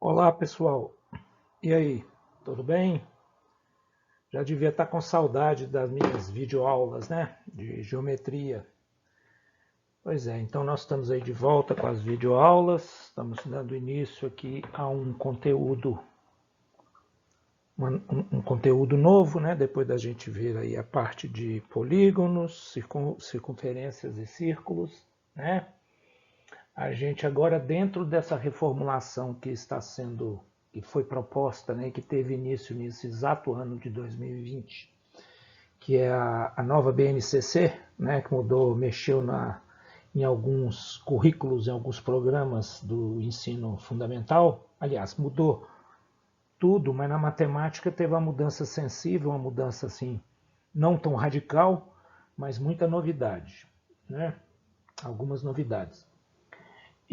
Olá pessoal, e aí, tudo bem? Já devia estar com saudade das minhas videoaulas, né? De geometria. Pois é, então nós estamos aí de volta com as videoaulas, estamos dando início aqui a um conteúdo, um conteúdo novo, né? Depois da gente ver aí a parte de polígonos, circunferências e círculos, né? A gente agora, dentro dessa reformulação que foi proposta, né, que teve início nesse exato ano de 2020, que é a nova BNCC, né, que mexeu em alguns currículos, em alguns programas do ensino fundamental. Aliás, mudou tudo, mas na matemática teve uma mudança sensível, uma mudança assim, não tão radical, mas muita novidade, né? Algumas novidades.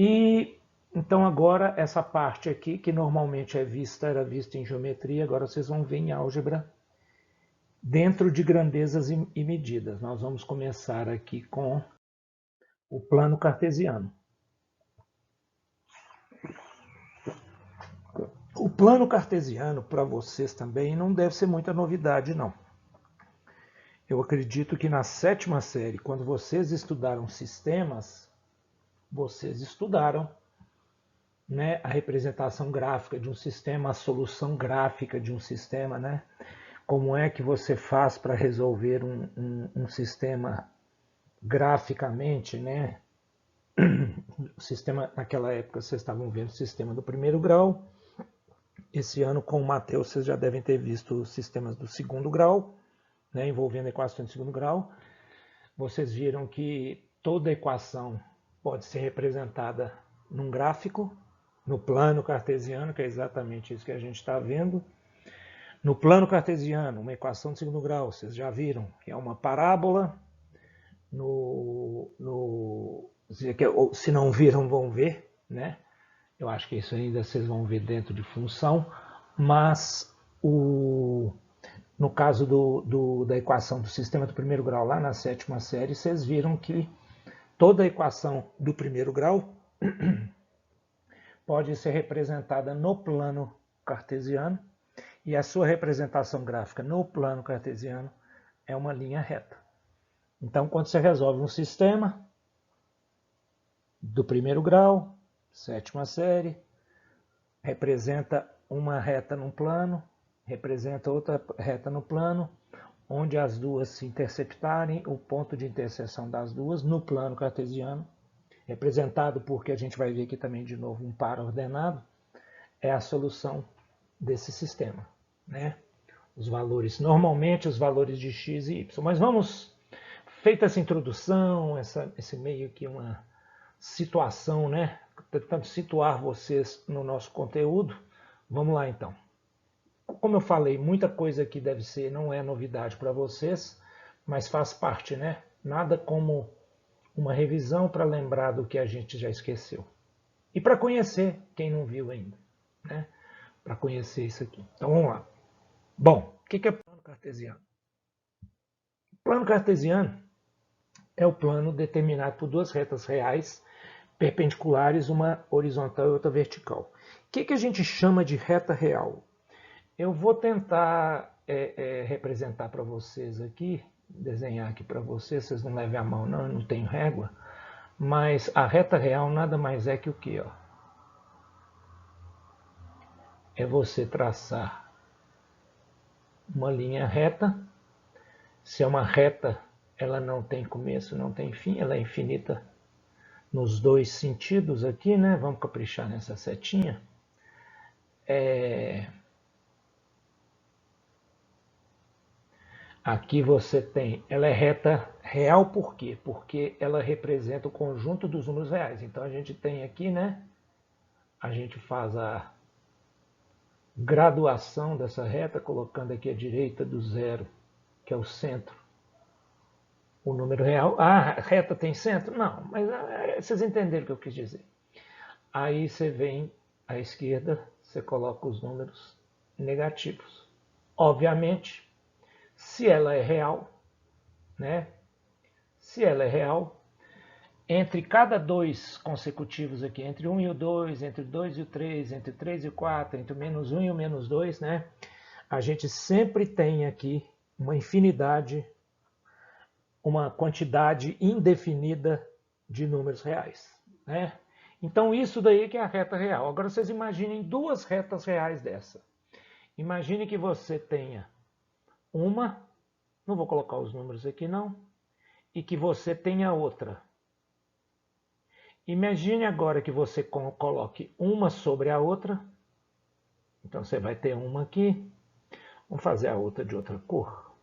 E então agora essa parte aqui, que normalmente era vista em geometria, agora vocês vão ver em álgebra, dentro de grandezas e medidas. Nós vamos começar aqui com o plano cartesiano. O plano cartesiano, para vocês também, não deve ser muita novidade, não. Eu acredito que na sétima série, quando vocês estudaram sistemas, vocês estudaram, né, a representação gráfica de um sistema, a solução gráfica de um sistema, né? Como é que você faz para resolver um sistema graficamente, né? O sistema, naquela época, vocês estavam vendo o sistema do primeiro grau. Esse ano, com o Matheus, vocês já devem ter visto os sistemas do segundo grau, né, envolvendo equações de segundo grau. Vocês viram que toda equação pode ser representada num gráfico, no plano cartesiano, que é exatamente isso que a gente está vendo. No plano cartesiano, uma equação de segundo grau, vocês já viram que é uma parábola. Se não viram, vão ver, né? Eu acho que isso ainda vocês vão ver dentro de função, mas no caso da equação do sistema do primeiro grau, lá na sétima série, vocês viram que toda a equação do primeiro grau pode ser representada no plano cartesiano, e a sua representação gráfica no plano cartesiano é uma linha reta. Então, quando você resolve um sistema do primeiro grau, sétima série, representa uma reta num plano, representa outra reta no plano, onde as duas se interceptarem, o ponto de interseção das duas no plano cartesiano, representado porque a gente vai ver aqui também de novo um par ordenado, é a solução desse sistema, né? Os valores, normalmente os valores de x e y. Mas vamos, feita essa introdução, esse meio que uma situação, né? Tentando situar vocês no nosso conteúdo, vamos lá então. Como eu falei, muita coisa aqui deve ser, não é novidade para vocês, mas faz parte, né? Nada como uma revisão para lembrar do que a gente já esqueceu. E para conhecer quem não viu ainda, né? Para conhecer isso aqui. Então vamos lá. Bom, o que é plano cartesiano? O plano cartesiano é o plano determinado por duas retas reais perpendiculares, uma horizontal e outra vertical. O que a gente chama de reta real? Eu vou tentar representar para vocês aqui, desenhar aqui para vocês não levem a mão não, eu não tenho régua, mas a reta real nada mais é que o que? É você traçar uma linha reta. Se é uma reta, ela não tem começo, não tem fim, ela é infinita nos dois sentidos aqui, né? Vamos caprichar nessa setinha. Aqui você tem, ela é reta real por quê? Porque ela representa o conjunto dos números reais. Então a gente tem aqui, né? A gente faz a graduação dessa reta, colocando aqui à direita do zero, que é o centro, o número real. Ah, a reta tem centro? Não, mas vocês entenderam o que eu quis dizer. Aí você vem à esquerda, você coloca os números negativos. Obviamente, se ela é real, né? Se ela é real, entre cada dois consecutivos aqui, entre 1 e o 2, entre o 2 e o 3, entre o 3 e o 4, entre o menos 1 e o menos 2, né? A gente sempre tem aqui uma infinidade, uma quantidade indefinida de números reais, né? Então isso daí que é a reta real. Agora vocês imaginem duas retas reais dessa. Imagine que você tenha uma, não vou colocar os números aqui não, e que você tenha outra. Imagine agora que você coloque uma sobre a outra. Então você vai ter uma aqui. Vamos fazer a outra de outra cor.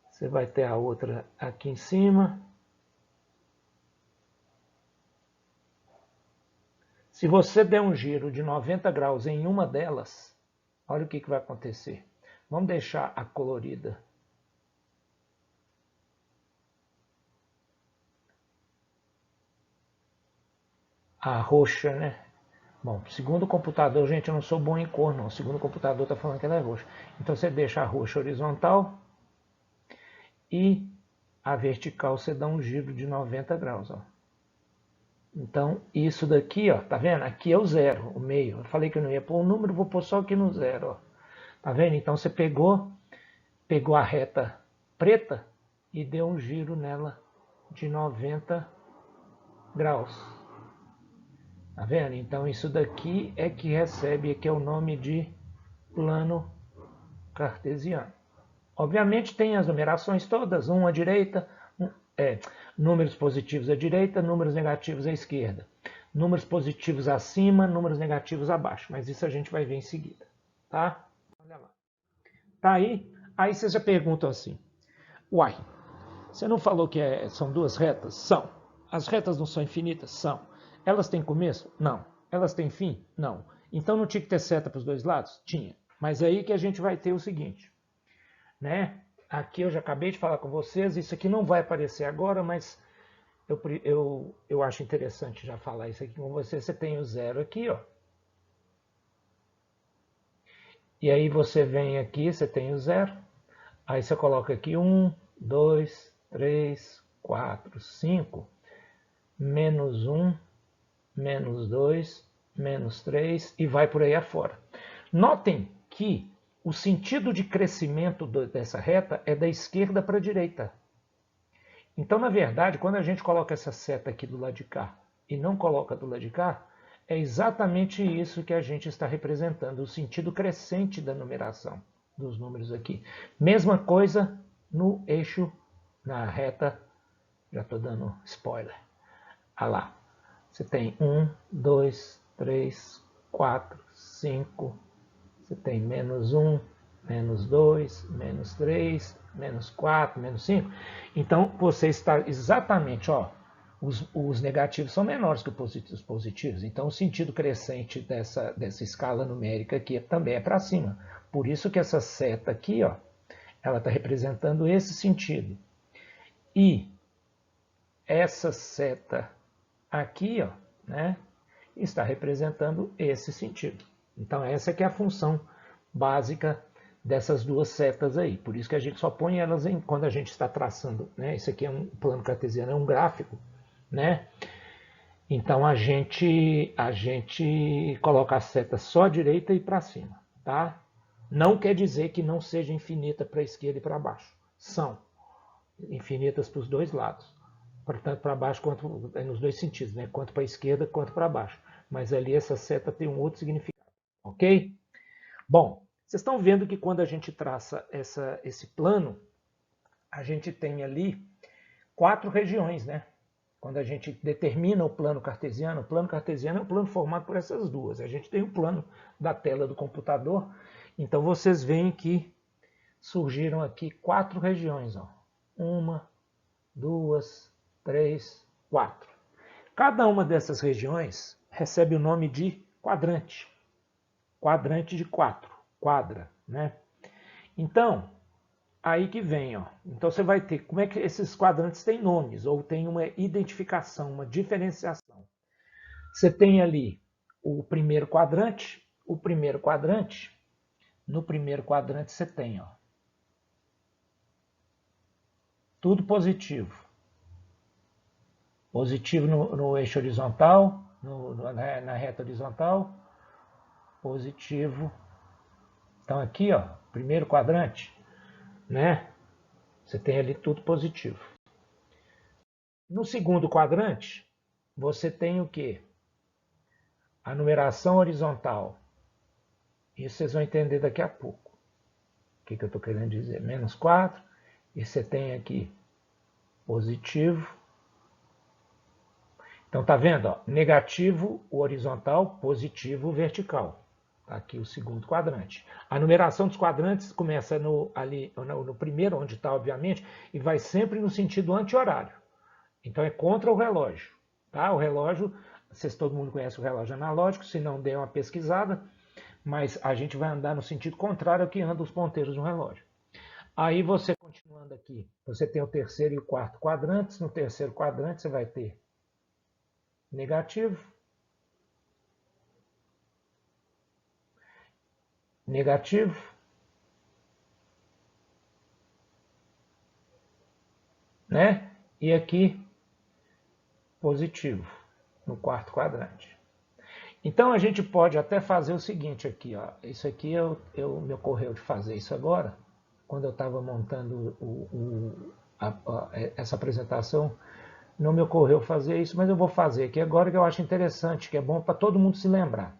Você vai ter a outra aqui em cima. Se você der um giro de 90 graus em uma delas, olha o que vai acontecer. Vamos deixar a colorida. A roxa, né? Bom, segundo o computador, gente, eu não sou bom em cor, não. Segundo o computador, está falando que ela é roxa. Então você deixa a roxa horizontal e a vertical você dá um giro de 90 graus, ó. Então, isso daqui, ó, tá vendo? Aqui é o zero, o meio. Eu falei que eu não ia pôr o número, vou pôr só aqui no zero, ó. Tá vendo? Então você pegou a reta preta e deu um giro nela de 90 graus. Tá vendo? Então isso daqui é que recebe, aqui é o nome de plano cartesiano. Obviamente tem as numerações todas, um à direita, números positivos à direita, números negativos à esquerda. Números positivos acima, números negativos abaixo. Mas isso a gente vai ver em seguida. Tá? Olha lá. Tá aí? Aí vocês já perguntam assim, uai, você não falou que são duas retas? São. As retas não são infinitas? São. Elas têm começo? Não. Elas têm fim? Não. Então não tinha que ter seta para os dois lados? Tinha. Mas aí que a gente vai ter o seguinte, né? Aqui eu já acabei de falar com vocês, isso aqui não vai aparecer agora, mas eu acho interessante já falar isso aqui com vocês. Você tem o zero aqui, ó. E aí você vem aqui, você tem o zero. Aí você coloca aqui 1, 2, 3, 4, 5, menos 1, menos 2, menos 3 e vai por aí afora. Notem que o sentido de crescimento dessa reta é da esquerda para a direita. Então, na verdade, quando a gente coloca essa seta aqui do lado de cá e não coloca do lado de cá, é exatamente isso que a gente está representando, o sentido crescente da numeração dos números aqui. Mesma coisa no eixo, na reta, já estou dando spoiler. Olha lá, você tem 1, 2, 3, 4, 5, você tem menos 1, menos 2, menos 3, menos 4, menos 5. Então, você está exatamente, ó, os negativos são menores que os positivos. Então, o sentido crescente dessa escala numérica aqui também é para cima. Por isso que essa seta aqui, ó, ela está representando esse sentido. E essa seta aqui, ó, né, está representando esse sentido. Então, essa que é a função básica dessas duas setas aí. Por isso que a gente só põe elas quando a gente está traçando, né? Isso aqui é um plano cartesiano, é um gráfico, né? Então a gente coloca a seta só à direita e para cima, tá? Não quer dizer que não seja infinita para a esquerda e para baixo. São infinitas para os dois lados. Portanto, para baixo quanto nos dois sentidos, né? Quanto para a esquerda quanto para baixo. Mas ali essa seta tem um outro significado, ok? Bom, vocês estão vendo que quando a gente traça esse plano, a gente tem ali 4 regiões, né? Quando a gente determina o plano cartesiano é um plano formado por essas duas. A gente tem o plano da tela do computador, então vocês veem que surgiram aqui 4 regiões, ó. 1, 2, 3, 4. Cada uma dessas regiões recebe o nome de quadrante. Quadrante de 4, quadra, né? Então, aí que vem, ó. Então você vai ter como é que esses quadrantes têm nomes ou tem uma identificação, uma diferenciação. Você tem ali o primeiro quadrante, no primeiro quadrante você tem, ó, tudo positivo. Positivo no eixo horizontal, na reta horizontal, positivo. Então aqui, ó, primeiro quadrante, né? Você tem ali tudo positivo. No segundo quadrante, você tem o quê? A numeração horizontal. Isso vocês vão entender daqui a pouco. O que eu estou querendo dizer? Menos 4. E você tem aqui positivo. Então, tá vendo? Ó? Negativo, o horizontal, positivo, o vertical. Tá aqui o segundo quadrante. A numeração dos quadrantes começa no primeiro, onde está, obviamente, e vai sempre no sentido anti-horário. Então, é contra o relógio. Tá? O relógio, todo mundo conhece o relógio analógico, se não der uma pesquisada, mas a gente vai andar no sentido contrário ao que andam os ponteiros no relógio. Aí você, continuando aqui, você tem o terceiro e o quarto quadrantes. No terceiro quadrante você vai ter negativo, negativo, né? E aqui positivo, no quarto quadrante. Então a gente pode até fazer o seguinte aqui, ó. Isso aqui me ocorreu de fazer isso agora, quando eu estava montando essa apresentação. Não me ocorreu fazer isso, mas eu vou fazer aqui agora, que eu acho interessante, que é bom para todo mundo se lembrar.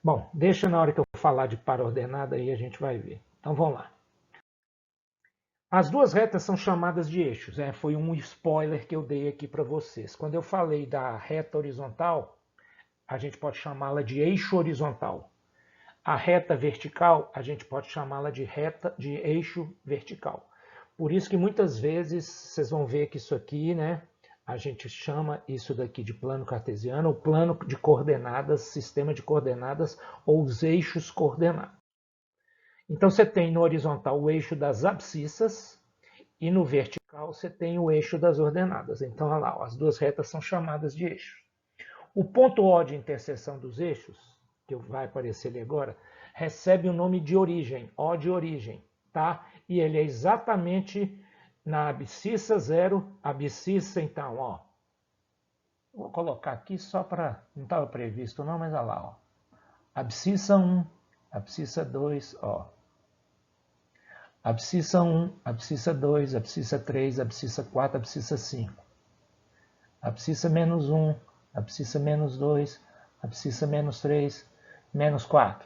Bom, deixa na hora que eu falar de par ordenada aí a gente vai ver. Então vamos lá. As duas retas são chamadas de eixos. Foi um spoiler que eu dei aqui para vocês. Quando eu falei da reta horizontal, a gente pode chamá-la de eixo horizontal. A reta vertical, a gente pode chamá-la de eixo vertical. Por isso que muitas vezes vocês vão ver que isso aqui, né? A gente chama isso daqui de plano cartesiano, ou plano de coordenadas, sistema de coordenadas, ou os eixos coordenados. Então você tem no horizontal o eixo das abscissas e no vertical você tem o eixo das ordenadas. Então, olha lá, as duas retas são chamadas de eixos. O ponto O de interseção dos eixos, que vai aparecer ali agora, recebe o nome de origem, O de origem, tá? E ele é exatamente na abscissa 0, abscissa então, ó. Vou colocar aqui só para, não estava previsto não, mas olha lá, ó. Abscissa 1, abscissa 2, ó. Abscissa 1, abscissa 2, abscissa 3, abscissa 4, abscissa 5. Abscissa menos 1, abscissa menos 2, abscissa menos 3, menos 4.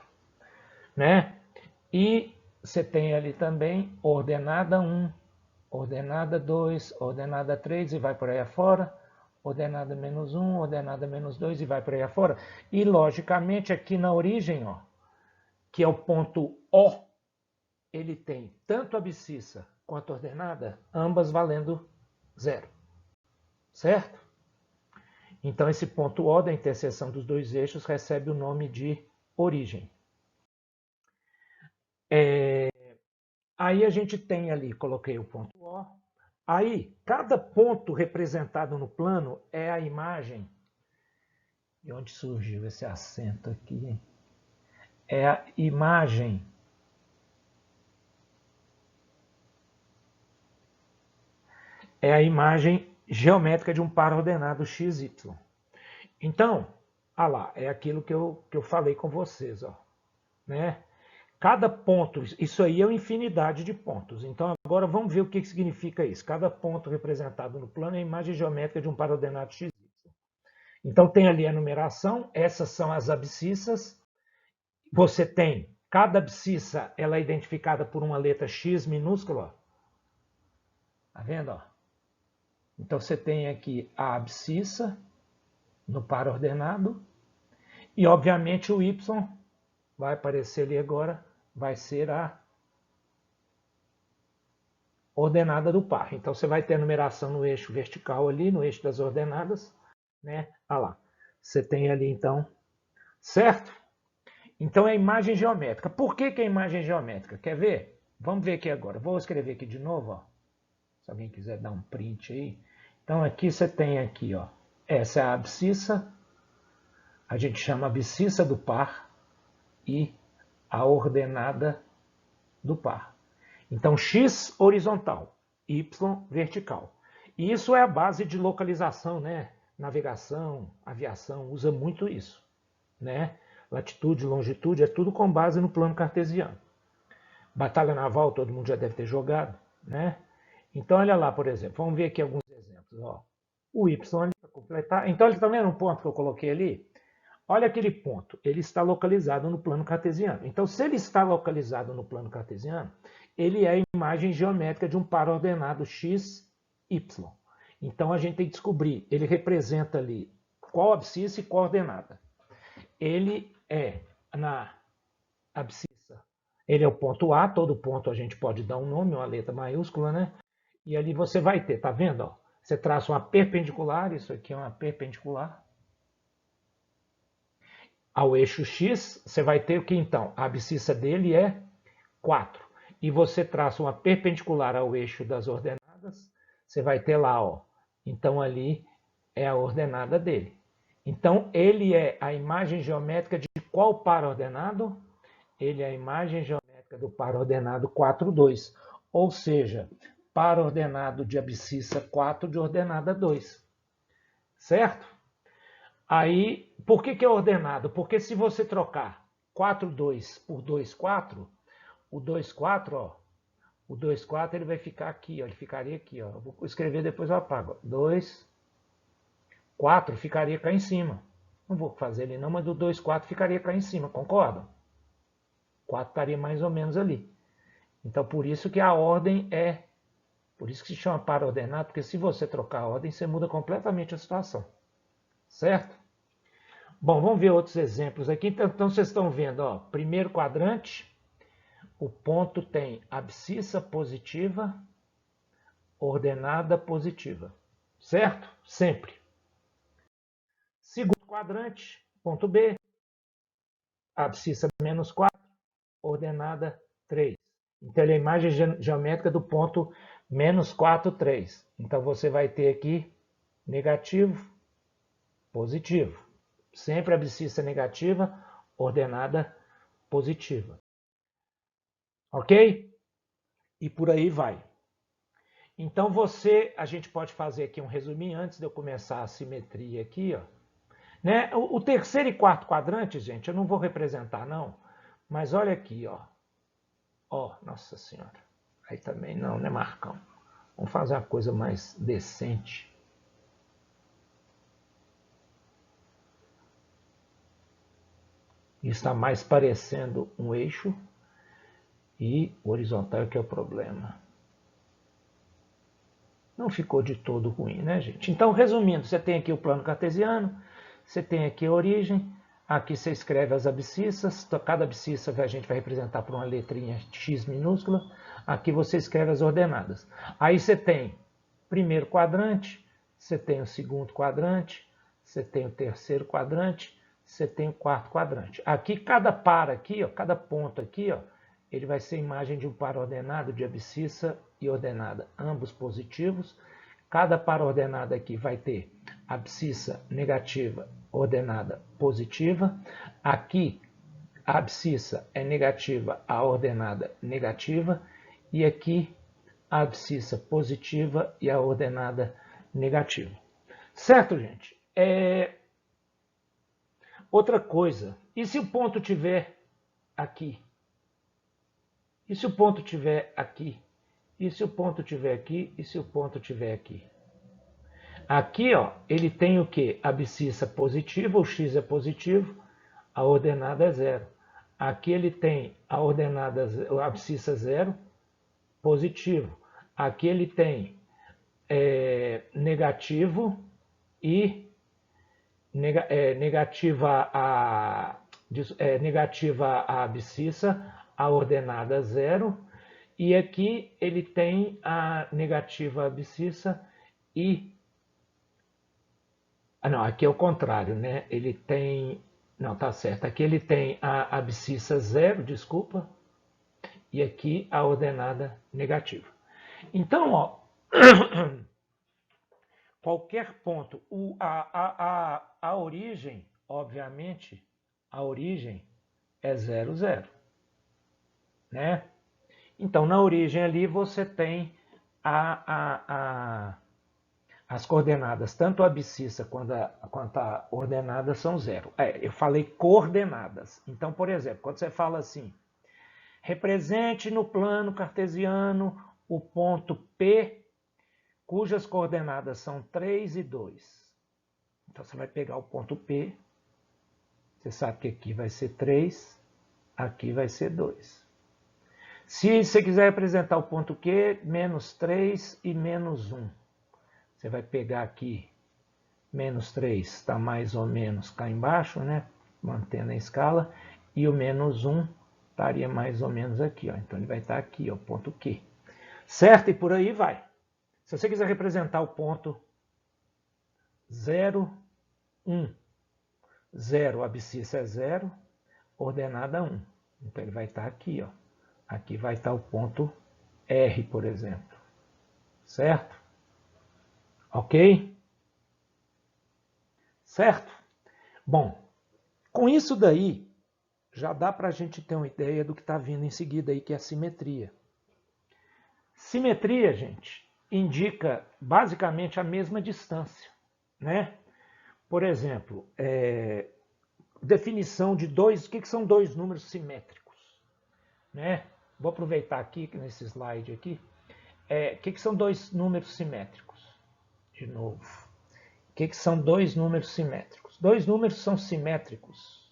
Né? E você tem ali também ordenada 1, ordenada 2, ordenada 3 e vai por aí afora, ordenada menos 1, ordenada menos 2 e vai por aí afora. E, logicamente, aqui na origem, ó, que é o ponto O, ele tem tanto abscissa quanto ordenada, ambas valendo 0. Certo? Então, esse ponto O da interseção dos dois eixos recebe o nome de origem. Aí a gente tem ali, coloquei o ponto O. Aí, cada ponto representado no plano é a imagem. De onde surgiu esse acento aqui? É a imagem geométrica de um par ordenado XY. Então, olha lá, é aquilo que eu falei com vocês, ó, né? Cada ponto, isso aí é uma infinidade de pontos. Então, agora vamos ver o que significa isso. Cada ponto representado no plano é a imagem geométrica de um par ordenado XY. Então, tem ali a numeração, essas são as abscissas. Você tem, cada abscissa, ela é identificada por uma letra X minúscula. Tá vendo? Ó? Então, você tem aqui a abscissa no par ordenado. E, obviamente, o Y vai aparecer ali agora, vai ser a ordenada do par. Então, você vai ter a numeração no eixo vertical ali, no eixo das ordenadas, né? Olha lá. Você tem ali, então, certo? Então, é a imagem geométrica. Por que é a imagem geométrica? Quer ver? Vamos ver aqui agora. Vou escrever aqui de novo, ó. Se alguém quiser dar um print aí. Então, aqui você tem aqui, ó. Essa é a abscissa. A gente chama abscissa do par e a ordenada do par. Então, X horizontal, Y vertical. E isso é a base de localização, né? Navegação, aviação, usa muito isso, né? Latitude, longitude, é tudo com base no plano cartesiano. Batalha naval, todo mundo já deve ter jogado, né? Então, olha lá, por exemplo, vamos ver aqui alguns exemplos. Ó. O Y, para completar. Então, ele está vendo um ponto que eu coloquei ali? Olha aquele ponto, ele está localizado no plano cartesiano. Então, se ele está localizado no plano cartesiano, ele é a imagem geométrica de um par ordenado x, y. Então, a gente tem que descobrir, ele representa ali qual abscissa e qual ordenada. Ele é na abscissa, ele é o ponto A, todo ponto a gente pode dar um nome, uma letra maiúscula, né? E ali você vai ter, tá vendo? Ó? Você traça uma perpendicular, isso aqui é uma perpendicular. Ao eixo X, você vai ter o que então? A abscissa dele é 4. E você traça uma perpendicular ao eixo das ordenadas, você vai ter lá, ó. Então ali é a ordenada dele. Então ele é a imagem geométrica de qual par ordenado? Ele é a imagem geométrica do par ordenado 4, 2. Ou seja, par ordenado de abscissa 4 de ordenada 2. Certo? Aí, por que é ordenado? Porque se você trocar 4, 2 por 2, 4, o 2, 4, ó, o 2, 4 ele vai ficar aqui, ó, ele ficaria aqui, ó. Vou escrever depois eu apago. 2, 4 ficaria cá em cima. Não vou fazer ele não, mas do 2, 4 ficaria cá em cima, concordam? 4 estaria mais ou menos ali. Então, por isso que a ordem é... Por isso que se chama par ordenado, porque se você trocar a ordem, você muda completamente a situação. Certo? Bom, vamos ver outros exemplos aqui. Então, vocês estão vendo, ó, primeiro quadrante, o ponto tem abscissa positiva, ordenada positiva. Certo? Sempre. Segundo quadrante, ponto B, abscissa menos 4, ordenada 3. Então, ele é a imagem geométrica do ponto menos 4, 3. Então, você vai ter aqui negativo, positivo. Sempre abscissa negativa, ordenada positiva. Ok? E por aí vai. Então a gente pode fazer aqui um resuminho antes de eu começar a simetria aqui, ó. Né? O terceiro e quarto quadrante, gente, eu não vou representar não, mas olha aqui, ó. Ó, nossa senhora. Aí também não, né, Marcão? Vamos fazer uma coisa mais decente. Isso está mais parecendo um eixo e horizontal que é o problema. Não ficou de todo ruim, né, gente? Então, resumindo, você tem aqui o plano cartesiano, você tem aqui a origem, aqui você escreve as abscissas, cada abscissa a gente vai representar por uma letrinha X minúscula, aqui você escreve as ordenadas. Aí você tem primeiro quadrante, você tem o segundo quadrante, você tem o terceiro quadrante, você tem o quarto quadrante. Aqui, cada par aqui, ó, cada ponto aqui, ó, ele vai ser a imagem de um par ordenado de abscissa e ordenada, ambos positivos. Cada par ordenada aqui vai ter abscissa negativa, ordenada positiva. Aqui, a abscissa é negativa, a ordenada negativa. E aqui, a abscissa positiva e a ordenada negativa. Certo, gente? Outra coisa, e se o ponto tiver aqui? E se o ponto tiver aqui? E se o ponto tiver aqui? E se o ponto tiver aqui? Aqui, ó, ele tem o quê? Abscissa positiva, o x é positivo, a ordenada é 0. Aqui ele tem a ordenada, a abscissa 0, positivo. Aqui ele tem negativo e negativa a abscissa, a ordenada 0. E aqui ele tem a negativa abscissa e... não, aqui é o contrário, né? Ele tem... não, tá certo. Aqui ele tem a abscissa 0, desculpa, e aqui a ordenada negativa. Então, ó, qualquer ponto, a origem, obviamente, a origem é 0, 0. Né? Então, na origem ali você tem as coordenadas, tanto a abscissa quanto a ordenada, são zero. Eu falei coordenadas. Então, por exemplo, quando você fala assim, represente no plano cartesiano o ponto P, cujas coordenadas são 3 e 2. Então, você vai pegar o ponto P, você sabe que aqui vai ser 3, aqui vai ser 2. Se você quiser representar o ponto Q, menos 3 e menos 1. Você vai pegar aqui, menos 3 está mais ou menos cá embaixo, né? Mantendo a escala. E o menos 1 estaria mais ou menos aqui, ó. Então ele vai estar aqui, ó, ponto Q. Certo? E por aí vai. Se você quiser representar o ponto 0, 1. 0, a abscissa é 0, ordenada 1. Então ele vai estar aqui, ó. Aqui vai estar o ponto R, por exemplo. Certo? Ok? Certo? Bom, com isso daí, já dá para a gente ter uma ideia do que está vindo em seguida aí, que é a simetria. Simetria, gente, indica basicamente a mesma distância, né? Por exemplo, definição de dois, o que são dois números simétricos, né? Vou aproveitar aqui, nesse slide aqui, o que são dois números simétricos? De novo. O que são dois números simétricos? Dois números são simétricos.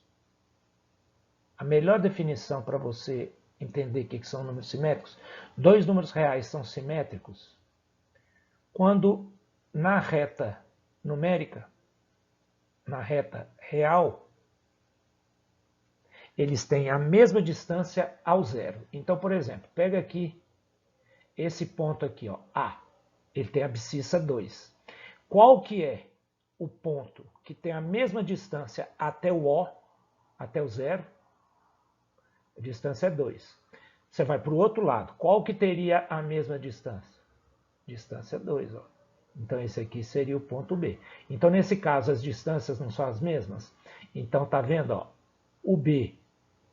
A melhor definição para você entender o que são números simétricos, dois números reais são simétricos quando na reta numérica, na reta real, eles têm a mesma distância ao zero. Então, por exemplo, pega aqui esse ponto aqui, ó, A. Ele tem a abscissa 2. Qual que é o ponto que tem a mesma distância até o O, até o zero? A distância é 2. Você vai para o outro lado. Qual que teria a mesma distância? Distância 2. Ó. Então, esse aqui seria o ponto B. Então, nesse caso, as distâncias não são as mesmas? Então, tá vendo? Ó, o B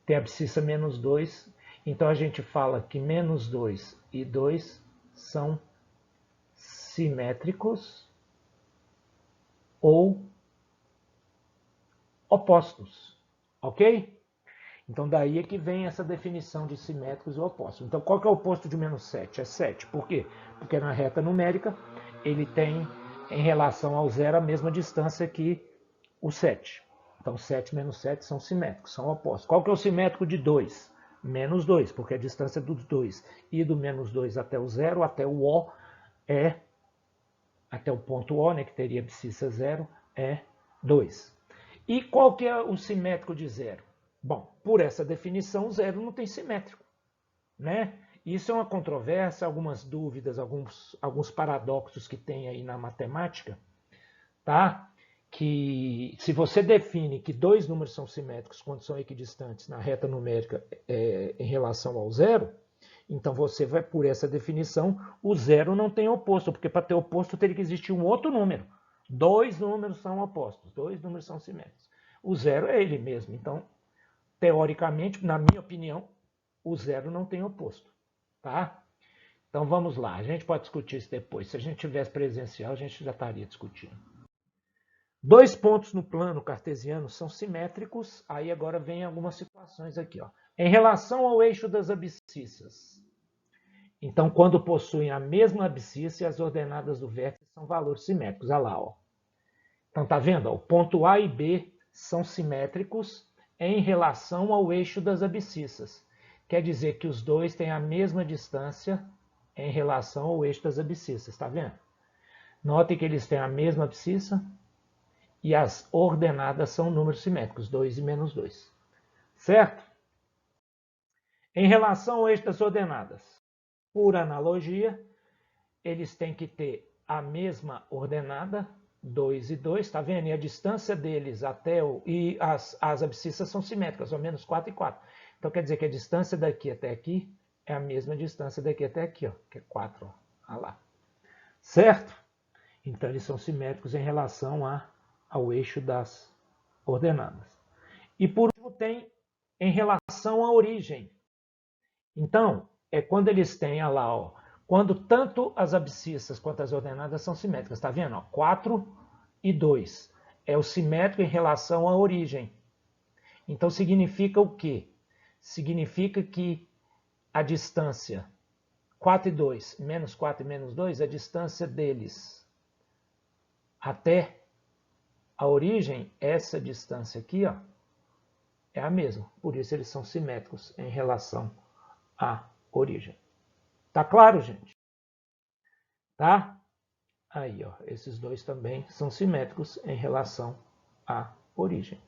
tem a abscissa menos 2. Então, a gente fala que menos 2 e 2 são simétricos ou opostos. Ok? Então, daí é que vem essa definição de simétricos e opostos. Então, qual que é o oposto de menos 7? É 7. Por quê? Porque na reta numérica, ele tem, em relação ao zero, a mesma distância que o 7. Então, 7 menos 7 são simétricos, são opostos. Qual que é o simétrico de 2? Menos 2, porque a distância dos 2 e do menos 2 até o zero, até o O, até o ponto O, né, que teria abscissa 0, é 2. E qual que é o simétrico de 0? Bom, por essa definição, 0 não tem simétrico, né? Isso é uma controvérsia, algumas dúvidas, alguns paradoxos que tem aí na matemática, tá? Que se você define que dois números são simétricos quando são equidistantes na reta numérica em relação ao zero, então você vai, por essa definição, o zero não tem oposto, porque para ter oposto teria que existir um outro número. Dois números são opostos, dois números são simétricos. O zero é ele mesmo, então, teoricamente, na minha opinião, o zero não tem oposto, tá? Então vamos lá, a gente pode discutir isso depois. Se a gente tivesse presencial, a gente já estaria discutindo. Dois pontos no plano cartesiano são simétricos, aí agora vem algumas situações aqui, ó. Em relação ao eixo das abscissas. Então, quando possuem a mesma abscissa, as ordenadas do vértice são valores simétricos. Olha lá, ó. Então, tá vendo? Ó, o ponto A e B são simétricos em relação ao eixo das abscissas. Quer dizer que os dois têm a mesma distância em relação ao eixo das abscissas, tá vendo? Notem que eles têm a mesma abscissa e as ordenadas são números simétricos, 2 e menos 2. Certo? Em relação ao eixo das ordenadas, por analogia, eles têm que ter a mesma ordenada, 2 e 2, tá vendo? E a distância deles até o... E as abscissas são simétricas, ao menos 4 e 4. Então, quer dizer que a distância daqui até aqui é a mesma distância daqui até aqui, ó, que é 4, ó. Olha lá. Certo? Então, eles são simétricos em relação ao eixo das ordenadas. E, por último, tem em relação à origem. Então, quando eles têm, olha lá, ó, quando tanto as abscissas quanto as ordenadas são simétricas. Está vendo? 4 e 2. É o simétrico em relação à origem. Então significa o quê? Significa que a distância 4 e 2, menos 4 e menos 2, a distância deles até a origem, essa distância aqui, ó, é a mesma. Por isso eles são simétricos em relação à origem. Tá claro, gente? Tá? Aí, ó, esses dois também são simétricos em relação à origem.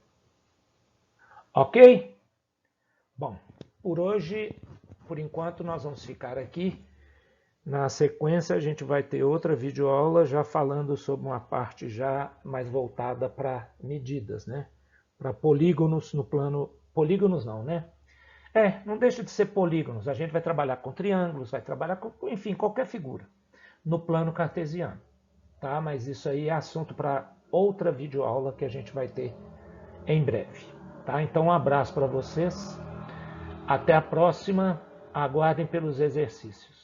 Ok? Bom, por hoje, por enquanto, nós vamos ficar aqui. Na sequência, a gente vai ter outra videoaula já falando sobre uma parte já mais voltada para medidas, né? Para polígonos no plano... Polígonos não, né? Não deixa de ser polígonos. A gente vai trabalhar com triângulos, vai trabalhar com, enfim, qualquer figura no plano cartesiano. Tá? Mas isso aí é assunto para outra videoaula que a gente vai ter em breve. Tá? Então, um abraço para vocês. Até a próxima. Aguardem pelos exercícios.